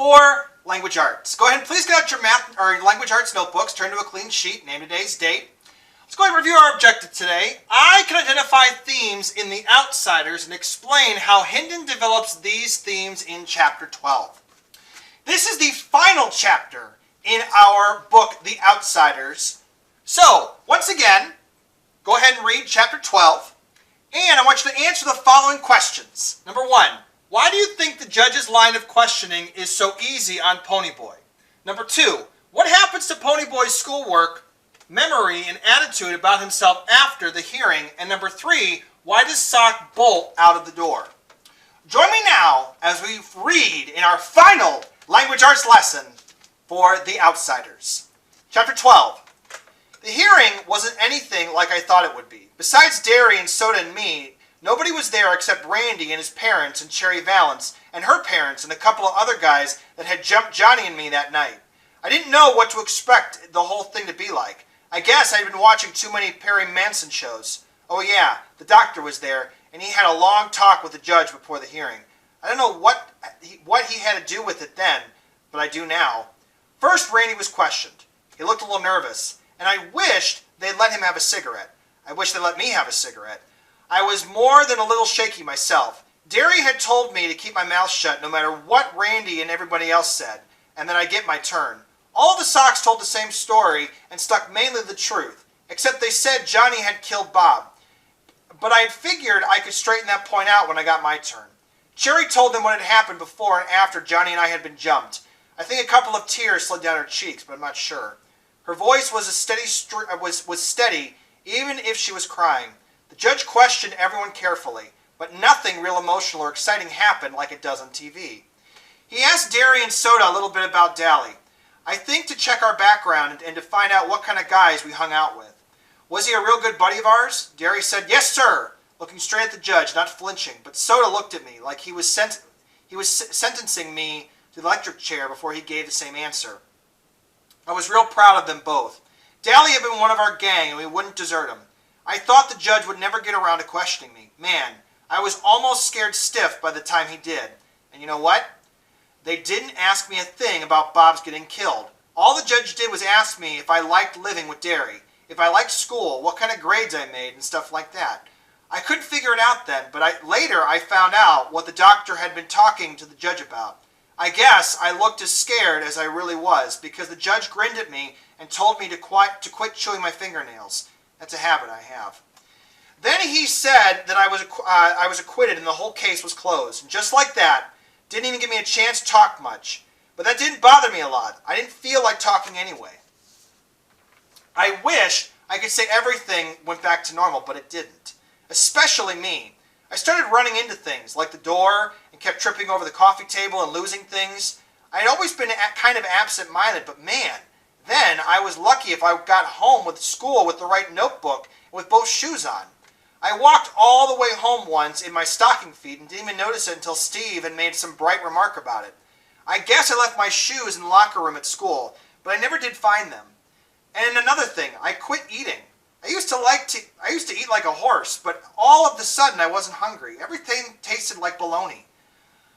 for language arts. Go ahead and please get out your math or language arts notebooks, turn to a clean sheet, name today's date. Let's go ahead and review our objective today. I can identify themes in The Outsiders and explain how Hinton develops these themes in Chapter 12. This is the final chapter in our book, The Outsiders. So, once again, go ahead and read Chapter 12, and I want you to answer the following questions. Number 1, why do you think the judge's line of questioning is so easy on Ponyboy? Number 2, what happens to Ponyboy's schoolwork, memory, and attitude about himself after the hearing? And number 3, why does Sock bolt out of the door? Join me now as we read in our final language arts lesson for The Outsiders. Chapter 12. The hearing wasn't anything like I thought it would be. Besides Derry and Soda and me, nobody was there except Randy and his parents and Cherry Valance and her parents and a couple of other guys that had jumped Johnny and me that night. I didn't know what to expect the whole thing to be like. I guess I'd been watching too many Perry Manson shows. Oh yeah, the doctor was there, and he had a long talk with the judge before the hearing. I don't know what he had to do with it then, but I do now. First, Randy was questioned. He looked a little nervous, and I wished they'd let him have a cigarette. I wish they'd let me have a cigarette. I was more than a little shaky myself. Derry had told me to keep my mouth shut no matter what Randy and everybody else said, and that I'd get my turn. All of the Sox told the same story and stuck mainly the truth, except they said Johnny had killed Bob. But I had figured I could straighten that point out when I got my turn. Cherry told them what had happened before and after Johnny and I had been jumped. I think a couple of tears slid down her cheeks, but I'm not sure. Her voice was steady, even if she was crying. The judge questioned everyone carefully, but nothing real emotional or exciting happened like it does on TV. He asked Derry and Soda a little bit about Dally. I think to check our background and to find out what kind of guys we hung out with. Was he a real good buddy of ours? Derry said, yes, sir, looking straight at the judge, not flinching. But Soda looked at me like he was sentencing me to the electric chair before he gave the same answer. I was real proud of them both. Dally had been one of our gang, and we wouldn't desert him. I thought the judge would never get around to questioning me. Man, I was almost scared stiff by the time he did. And you know what? They didn't ask me a thing about Bob's getting killed. All the judge did was ask me if I liked living with Derry, if I liked school, what kind of grades I made, and stuff like that. I couldn't figure it out then, but later I found out what the doctor had been talking to the judge about. I guess I looked as scared as I really was, because the judge grinned at me and told me to quit chewing my fingernails. That's a habit I have. Then he said that I was acquitted and the whole case was closed. And just like that, didn't even give me a chance to talk much. But that didn't bother me a lot. I didn't feel like talking anyway. I wish I could say everything went back to normal, but it didn't. Especially me. I started running into things, like the door, and kept tripping over the coffee table and losing things. I had always been kind of absent-minded, but man, then I was lucky if I got home with school with the right notebook and with both shoes on. I walked all the way home once in my stocking feet and didn't even notice it until Steve had made some bright remark about it. I guess I left my shoes in the locker room at school, but I never did find them. And another thing, I quit eating. I used to eat like a horse, but all of a sudden I wasn't hungry. Everything tasted like bologna.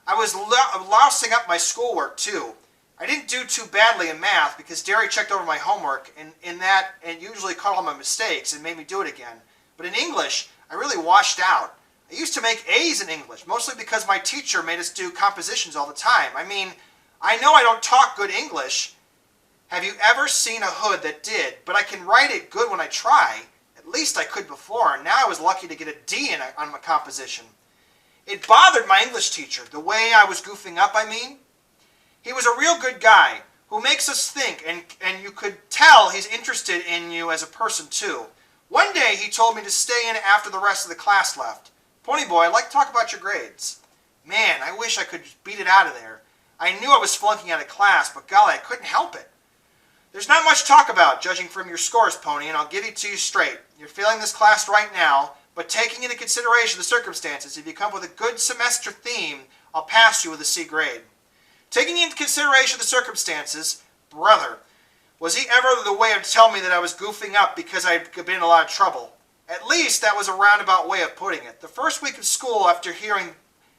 I was lousing up my schoolwork too. I didn't do too badly in math because Derry checked over my homework and usually caught all my mistakes and made me do it again. But in English, I really washed out. I used to make A's in English, mostly because my teacher made us do compositions all the time. I mean, I know I don't talk good English. Have you ever seen a hood that did? But I can write it good when I try. At least I could before, and now I was lucky to get a D on my composition. It bothered my English teacher, the way I was goofing up, I mean. He was a real good guy who makes us think, and you could tell he's interested in you as a person too. One day he told me to stay in after the rest of the class left. Ponyboy, I'd like to talk about your grades. Man, I wish I could beat it out of there. I knew I was flunking out of class, but golly, I couldn't help it. There's not much to talk about, judging from your scores, Pony, and I'll give it to you straight. You're failing this class right now, but taking into consideration the circumstances, if you come up with a good semester theme, I'll pass you with a C grade. Taking into consideration the circumstances, brother, was he ever the way to tell me that I was goofing up because I'd been in a lot of trouble? At least that was a roundabout way of putting it. The first week of school after hearing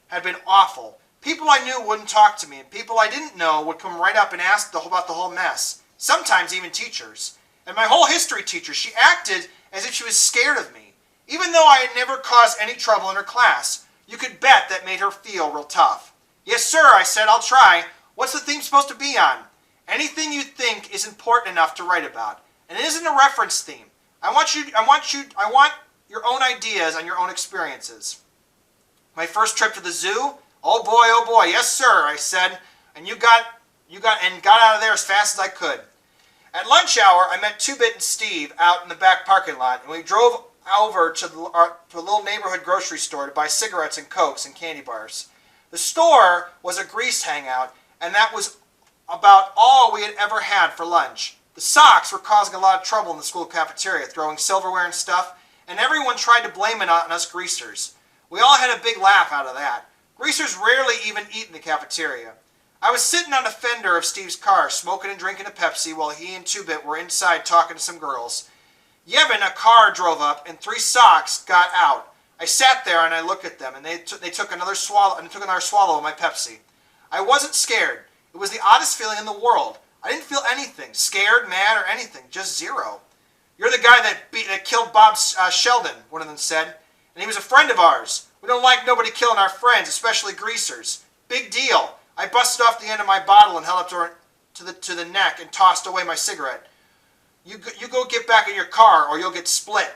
had been awful. People I knew wouldn't talk to me, and people I didn't know would come right up and ask about the whole mess. Sometimes even teachers. And my whole history teacher, she acted as if she was scared of me. Even though I had never caused any trouble in her class, you could bet that made her feel real tough. Yes, sir, I said, I'll try. What's the theme supposed to be on? Anything you think is important enough to write about. And it isn't a reference theme. I want your own ideas on your own experiences. My first trip to the zoo? Oh boy, yes sir, I said, and got out of there as fast as I could. At lunch hour, I met Two-Bit and Steve out in the back parking lot, and we drove over to a little neighborhood grocery store to buy cigarettes and Cokes and candy bars. The store was a grease hangout, and that was about all we had ever had for lunch. The socks were causing a lot of trouble in the school cafeteria, throwing silverware and stuff, and everyone tried to blame it on us greasers. We all had a big laugh out of that. Greasers rarely even eat in the cafeteria. I was sitting on the fender of Steve's car, smoking and drinking a Pepsi, while he and Two-Bit were inside talking to some girls. Yevon, a car drove up, and 3 socks got out. I sat there and I looked at them, and they took another swallow of my Pepsi. I wasn't scared. It was the oddest feeling in the world. I didn't feel anything, scared, mad, or anything, just zero. You're the guy that killed Bob Sheldon, one of them said, and he was a friend of ours. We don't like nobody killing our friends, especially greasers. Big deal. I busted off the end of my bottle and held up to the neck and tossed away my cigarette. You go get back in your car or you'll get split.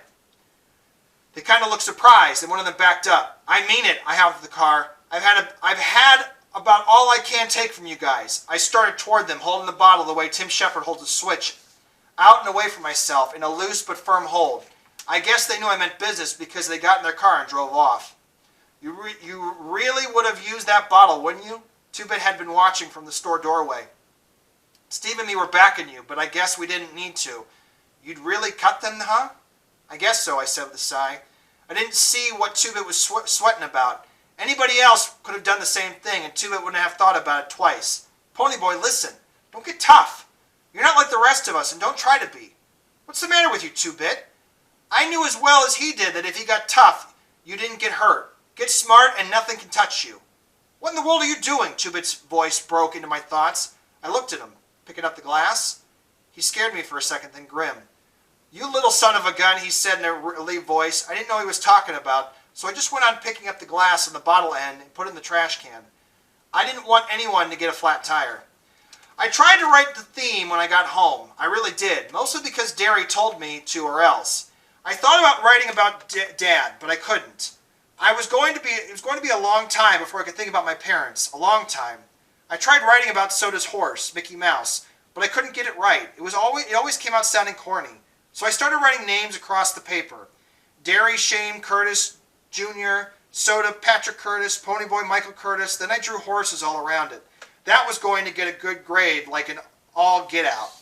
They kind of looked surprised, and one of them backed up. I mean it, I have the car. I've had about all I can take from you guys. I started toward them, holding the bottle the way Tim Shepard holds a switch, out and away from myself in a loose but firm hold. I guess they knew I meant business because they got in their car and drove off. You really would have used that bottle, wouldn't you? Two-Bit had been watching from the store doorway. Steve and me were backing you, but I guess we didn't need to. You'd really cut them, huh? I guess so, I said with a sigh. I didn't see what Two-Bit was sweating about. Anybody else could have done the same thing, and Two-Bit wouldn't have thought about it twice. Ponyboy, listen. Don't get tough. You're not like the rest of us, and don't try to be. What's the matter with you, Two-Bit? I knew as well as he did that if he got tough, you didn't get hurt. Get smart, and nothing can touch you. What in the world are you doing? Two-Bit's voice broke into my thoughts. I looked at him, picking up the glass. He scared me for a second, then grinned. You little son of a gun, he said in a relieved voice. I didn't know he was talking about, so I just went on picking up the glass on the bottle end and put it in the trash can. I didn't want anyone to get a flat tire. I tried to write the theme when I got home. I really did, mostly because Derry told me to or else. I thought about writing about Dad, but I couldn't. It was going to be a long time before I could think about my parents. A long time. I tried writing about Soda's horse, Mickey Mouse, but I couldn't get it right. It always came out sounding corny. So I started writing names across the paper. Derry, Shane, Curtis, Jr., Soda, Patrick Curtis, Ponyboy, Michael Curtis. Then I drew horses all around it. That was going to get a good grade, like an all get out.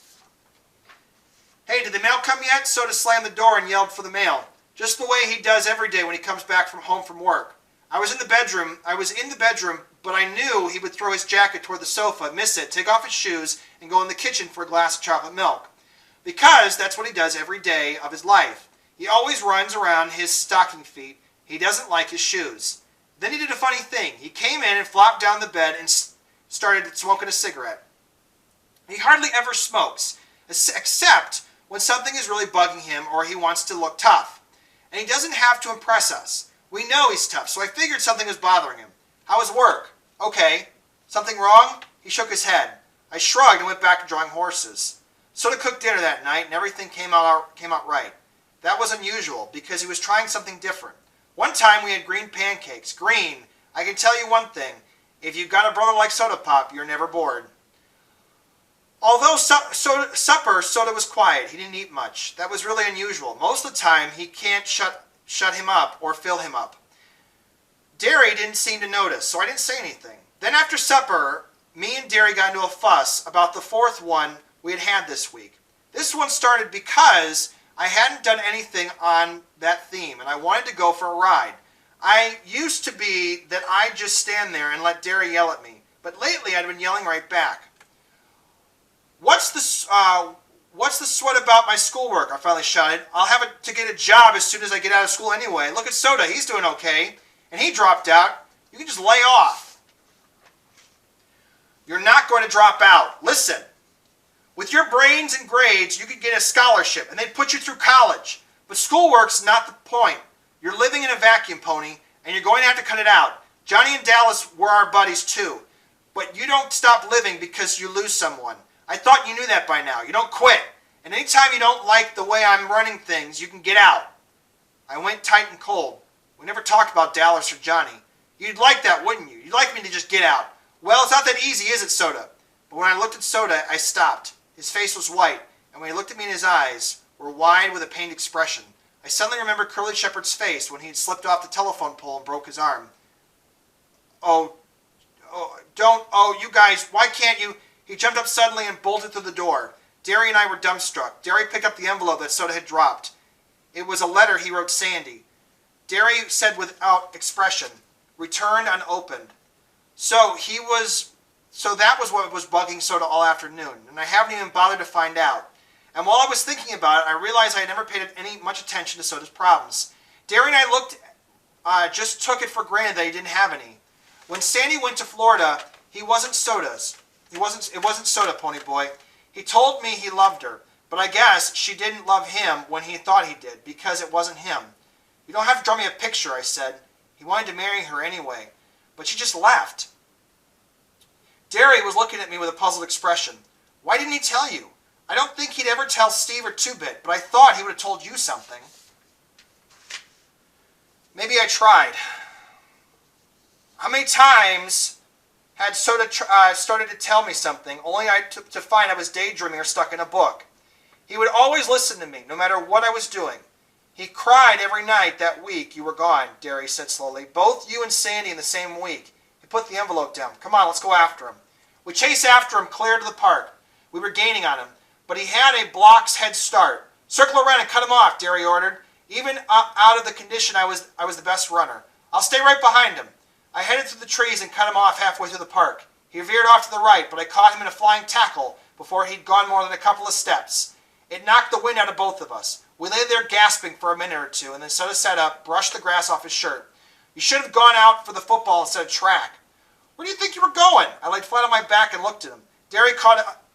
Hey, did the mail come yet? Soda slammed the door and yelled for the mail. Just the way he does every day when he comes back from home from work. I was in the bedroom, but I knew he would throw his jacket toward the sofa, miss it, take off his shoes, and go in the kitchen for a glass of chocolate milk. Because that's what he does every day of his life. He always runs around his stocking feet. He doesn't like his shoes. Then he did a funny thing. He came in and flopped down the bed and started smoking a cigarette. He hardly ever smokes, except when something is really bugging him or he wants to look tough. And he doesn't have to impress us. We know he's tough, so I figured something was bothering him. How was work? Okay. Something wrong? He shook his head. I shrugged and went back to drawing horses. Soda cooked dinner that night, and everything came out right. That was unusual, because he was trying something different. One time we had green pancakes. Green. I can tell you one thing. If you've got a brother like Soda Pop, you're never bored. Although supper, Soda was quiet. He didn't eat much. That was really unusual. Most of the time, he can't shut him up or fill him up. Derry didn't seem to notice, so I didn't say anything. Then after supper, me and Derry got into a fuss about the 4th one we had this week. This one started because I hadn't done anything on that theme, and I wanted to go for a ride. I used to be that I'd just stand there and let Derry yell at me, but lately I'd been yelling right back. What's the sweat about my schoolwork? I finally shouted. I'll have to get a job as soon as I get out of school anyway. Look at Soda, he's doing okay. And he dropped out. You can just lay off. You're not going to drop out. Listen, with your brains and grades, you could get a scholarship, and they'd put you through college. But schoolwork's not the point. You're living in a vacuum, Pony, and you're going to have to cut it out. Johnny and Dallas were our buddies, too. But you don't stop living because you lose someone. I thought you knew that by now. You don't quit. And anytime you don't like the way I'm running things, you can get out. I went tight and cold. We never talked about Dallas or Johnny. You'd like that, wouldn't you? You'd like me to just get out. Well, it's not that easy, is it, Soda? But when I looked at Soda, I stopped. His face was white, and when he looked at me, his eyes were wide with a pained expression. I suddenly remembered Curly Shepherd's face when he had slipped off the telephone pole and broke his arm. You guys, why can't you? He jumped up suddenly and bolted through the door. Derry and I were dumbstruck. Derry picked up the envelope that Soda had dropped. It was a letter he wrote Sandy. Derry said without expression, returned unopened. So that was what was bugging Soda all afternoon, and I haven't even bothered to find out. And while I was thinking about it, I realized I had never paid much attention to Soda's problems. Derry and I just took it for granted that he didn't have any. When Sandy went to Florida, it wasn't Soda, Pony Boy. He told me he loved her, but I guess she didn't love him when he thought he did, because it wasn't him. You don't have to draw me a picture, I said. He wanted to marry her anyway, but she just left. Derry was looking at me with a puzzled expression. Why didn't he tell you? I don't think he'd ever tell Steve or Two-Bit, but I thought he would have told you something. Maybe I tried. How many times had Soda started to tell me something, only to find I was daydreaming or stuck in a book? He would always listen to me, no matter what I was doing. He cried every night that week you were gone, Derry said slowly. Both you and Sandy in the same week. He put the envelope down. Come on, let's go after him. We chased after him clear to the park. We were gaining on him, but he had a block's head start. Circle around and cut him off, Derry ordered. Even out of the condition, I was the best runner. I'll stay right behind him. I headed through the trees and cut him off halfway through the park. He veered off to the right, but I caught him in a flying tackle before he'd gone more than a couple of steps. It knocked the wind out of both of us. We lay there gasping for a minute or two, and then Soda sat up, brushed the grass off his shirt. You should have gone out for the football instead of track. Where do you think you were going? I laid flat on my back and looked at him. Derry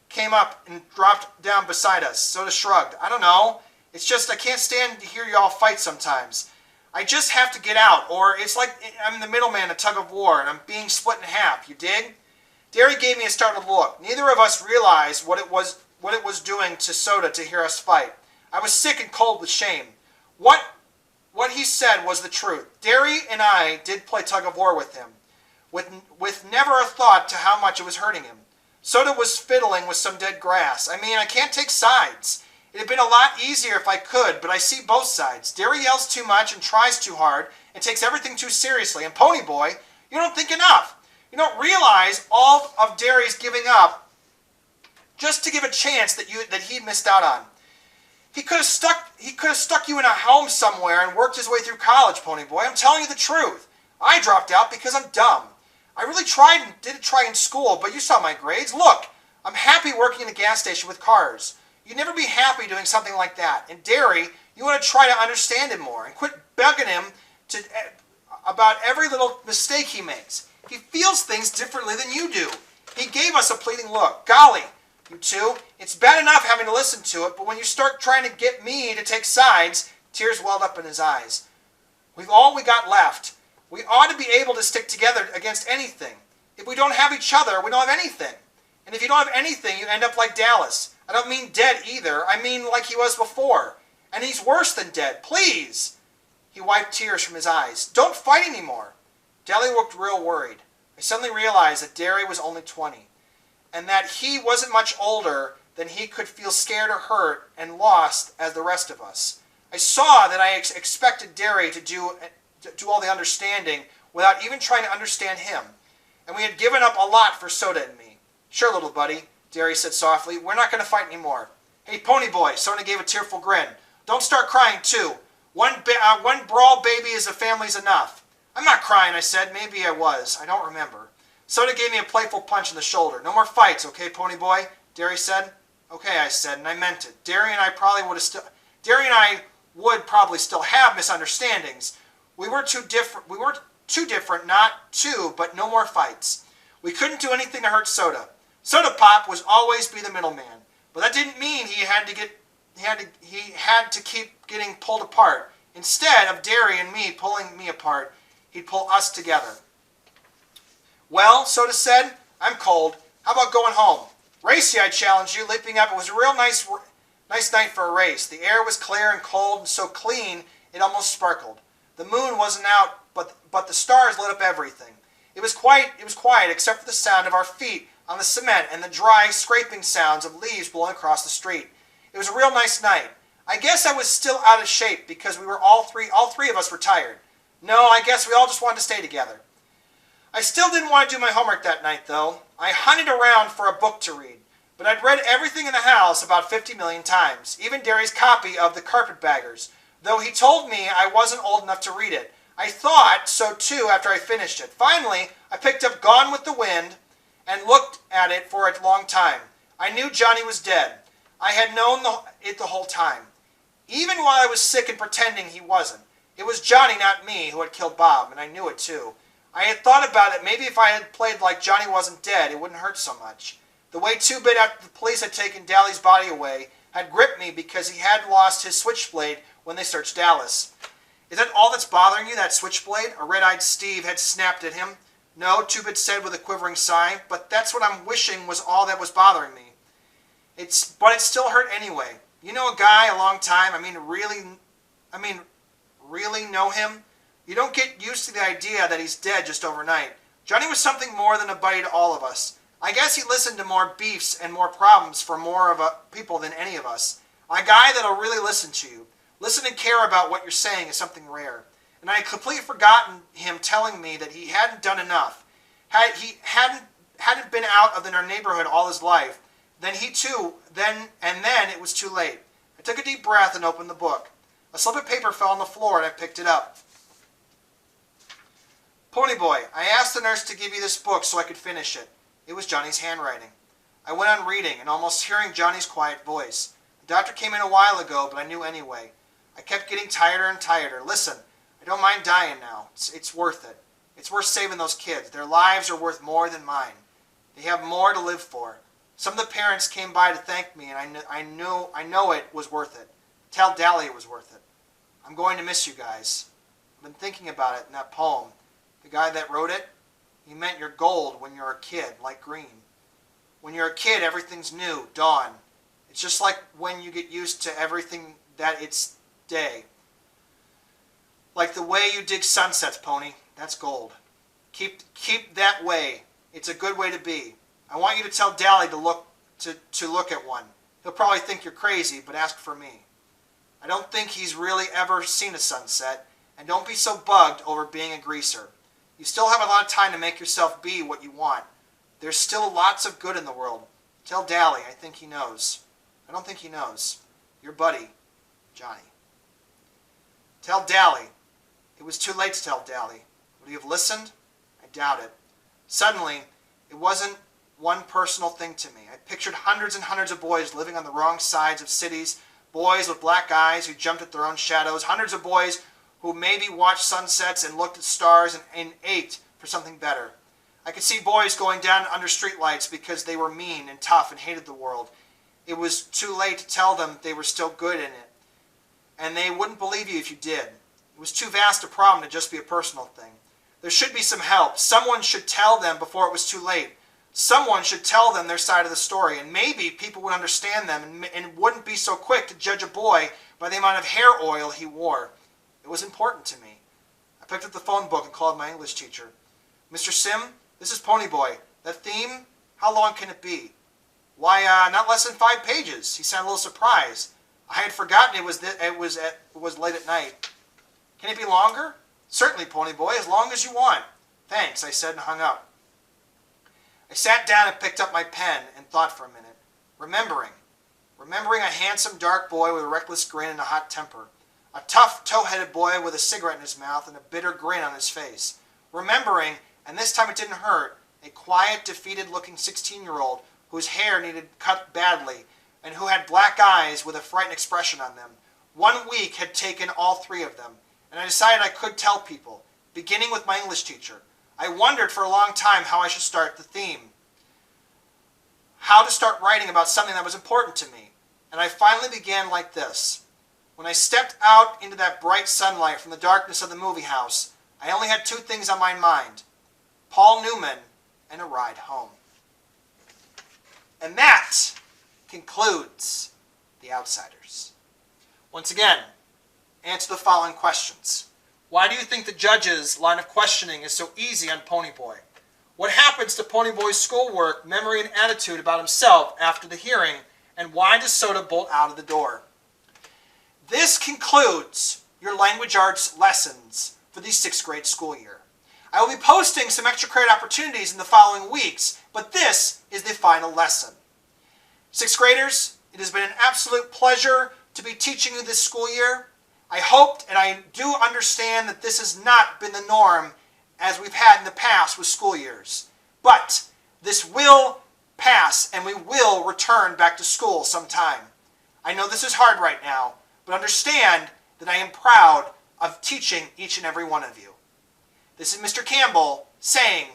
came up and dropped down beside us. Soda shrugged. I don't know. It's just I can't stand to hear you all fight sometimes. I just have to get out, or it's like I'm the middleman in a tug of war, and I'm being split in half. You dig? Derry gave me a startled look. Neither of us realized what it was doing to Soda to hear us fight. I was sick and cold with shame. What he said was the truth. Derry and I did play tug of war with him, with never a thought to how much it was hurting him. Soda was fiddling with some dead grass. I mean, I can't take sides. It had been a lot easier if I could, but I see both sides. Derry yells too much and tries too hard and takes everything too seriously. And Pony Boy, you don't think enough. You don't realize all of Derry's giving up just to give a chance that he'd missed out on. He could have stuck you in a home somewhere and worked his way through college, Pony Boy. I'm telling you the truth. I dropped out because I'm dumb. I really tried and did try in school, but you saw my grades. Look, I'm happy working in a gas station with cars. You'd never be happy doing something like that. And Derry, you want to try to understand him more and quit bugging him about every little mistake he makes. He feels things differently than you do. He gave us a pleading look. Golly, you two, it's bad enough having to listen to it, but when you start trying to get me to take sides, tears welled up in his eyes. We've all we got left. We ought to be able to stick together against anything. If we don't have each other, we don't have anything. And if you don't have anything, you end up like Dallas. I don't mean dead either. I mean like he was before. And he's worse than dead. Please. He wiped tears from his eyes. Don't fight anymore. Deli looked real worried. I suddenly realized that Derry was only 20. And that he wasn't much older than he could feel scared or hurt and lost as the rest of us. I saw that I expected Derry to do all the understanding without even trying to understand him. And we had given up a lot for Soda and me. Sure, little buddy, Derry said softly. We're not going to fight anymore. Hey, Pony Boy, Soda gave a tearful grin. Don't start crying, too. One brawl baby as a family's enough. I'm not crying, I said. Maybe I was. I don't remember. Soda gave me a playful punch in the shoulder. No more fights, okay, Pony Boy? Derry said. Okay, I said, and I meant it. Derry and I would probably still have misunderstandings. We weren't too different, not two, but no more fights. We couldn't do anything to hurt Soda. Soda Pop was always be the middleman, but that didn't mean he had to keep getting pulled apart. Instead of Derry and me pulling me apart, he'd pull us together. Well, Soda said, I'm cold. How about going home? Racy, I challenged you, leaping up. It was a real nice night for a race. The air was clear and cold and so clean it almost sparkled. The moon wasn't out, but the stars lit up everything. It was quiet except for the sound of our feet on the cement and the dry scraping sounds of leaves blowing across the street. It was a real nice night. I guess I was still out of shape because we were all three of us were tired. No, I guess we all just wanted to stay together. I still didn't want to do my homework that night, though. I hunted around for a book to read, but I'd read everything in the house about 50 million times, even Derry's copy of The Carpetbaggers, though he told me I wasn't old enough to read it. I thought so too after I finished it. Finally, I picked up Gone with the Wind and looked at it for a long time. I knew Johnny was dead. I had known it the whole time. Even while I was sick and pretending he wasn't. It was Johnny, not me, who had killed Bob, and I knew it too. I had thought about it. Maybe if I had played like Johnny wasn't dead, it wouldn't hurt so much. The way 2-Bit, after the police had taken Dally's body away, had gripped me because he had lost his switchblade when they searched Dallas. Is that all that's bothering you, that switchblade? A red-eyed Steve had snapped at him. No, 2-Bit said with a quivering sigh, but that's what I'm wishing was all that was bothering me. But it still hurt anyway. You know a guy a long time, really know him? You don't get used to the idea that he's dead just overnight. Johnny was something more than a buddy to all of us. I guess he listened to more beefs and more problems for more of people than any of us. A guy that'll really listen to you. Listen and care about what you're saying is something rare. And I had completely forgotten him telling me that he hadn't done enough. He hadn't been out of our neighborhood all his life. Then it was too late. I took a deep breath and opened the book. A slip of paper fell on the floor and I picked it up. Ponyboy, I asked the nurse to give you this book so I could finish it. It was Johnny's handwriting. I went on reading and almost hearing Johnny's quiet voice. The doctor came in a while ago, but I knew anyway. I kept getting tireder and tireder. Listen, I don't mind dying now. It's worth it. It's worth saving those kids. Their lives are worth more than mine. They have more to live for. Some of the parents came by to thank me, and I know it was worth it. Tell Dally it was worth it. I'm going to miss you guys. I've been thinking about it in that poem. The guy that wrote it, he meant you're gold when you're a kid, like green. When you're a kid, everything's new, dawn. It's just like when you get used to everything that it's day. Like the way you dig sunsets, Pony. That's gold. Keep that way. It's a good way to be. I want you to tell Dally to look at one. He'll probably think you're crazy, but ask for me. I don't think he's really ever seen a sunset, and don't be so bugged over being a greaser. You still have a lot of time to make yourself be what you want. There's still lots of good in the world. Tell Dally, I think he knows. I don't think he knows. Your buddy, Johnny. Tell Dally. It was too late to tell Dally. Would he have listened? I doubt it. Suddenly, it wasn't one personal thing to me. I pictured hundreds and hundreds of boys living on the wrong sides of cities, boys with black eyes who jumped at their own shadows, hundreds of boys who maybe watched sunsets and looked at stars and ached for something better. I could see boys going down under streetlights because they were mean and tough and hated the world. It was too late to tell them they were still good in it, and they wouldn't believe you if you did. It was too vast a problem to just be a personal thing. There should be some help. Someone should tell them before it was too late. Someone should tell them their side of the story, and maybe people would understand them and wouldn't be so quick to judge a boy by the amount of hair oil he wore. It was important to me. I picked up the phone book and called my English teacher. Mr. Sim, this is Ponyboy. That theme, how long can it be? Why, not less than 5 pages. He sounded a little surprised. I had forgotten it was late at night. Can it be longer? Certainly, Ponyboy, as long as you want. Thanks, I said and hung up. I sat down and picked up my pen and thought for a minute. Remembering a handsome dark boy with a reckless grin and a hot temper. A tough, tow-headed boy with a cigarette in his mouth and a bitter grin on his face. Remembering, and this time it didn't hurt, a quiet, defeated-looking 16-year-old whose hair needed cut badly and who had black eyes with a frightened expression on them. 1 week had taken all 3 of them, and I decided I could tell people, beginning with my English teacher. I wondered for a long time how I should start the theme, how to start writing about something that was important to me. And I finally began like this. When I stepped out into that bright sunlight from the darkness of the movie house, I only had two things on my mind: Paul Newman and a ride home. And that concludes The Outsiders. Once again, answer the following questions. Why do you think the judge's line of questioning is so easy on Ponyboy? What happens to Ponyboy's schoolwork, memory, and attitude about himself after the hearing? And why does Soda bolt out of the door? This concludes your language arts lessons for the 6th grade school year. I will be posting some extra credit opportunities in the following weeks, but this is the final lesson. 6th graders, it has been an absolute pleasure to be teaching you this school year. I hoped and I do understand that this has not been the norm as we've had in the past with school years. But this will pass and we will return back to school sometime. I know this is hard right now, but understand that I am proud of teaching each and every one of you. This is Mr. Campbell saying,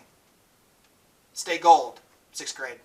stay gold, 6th grade.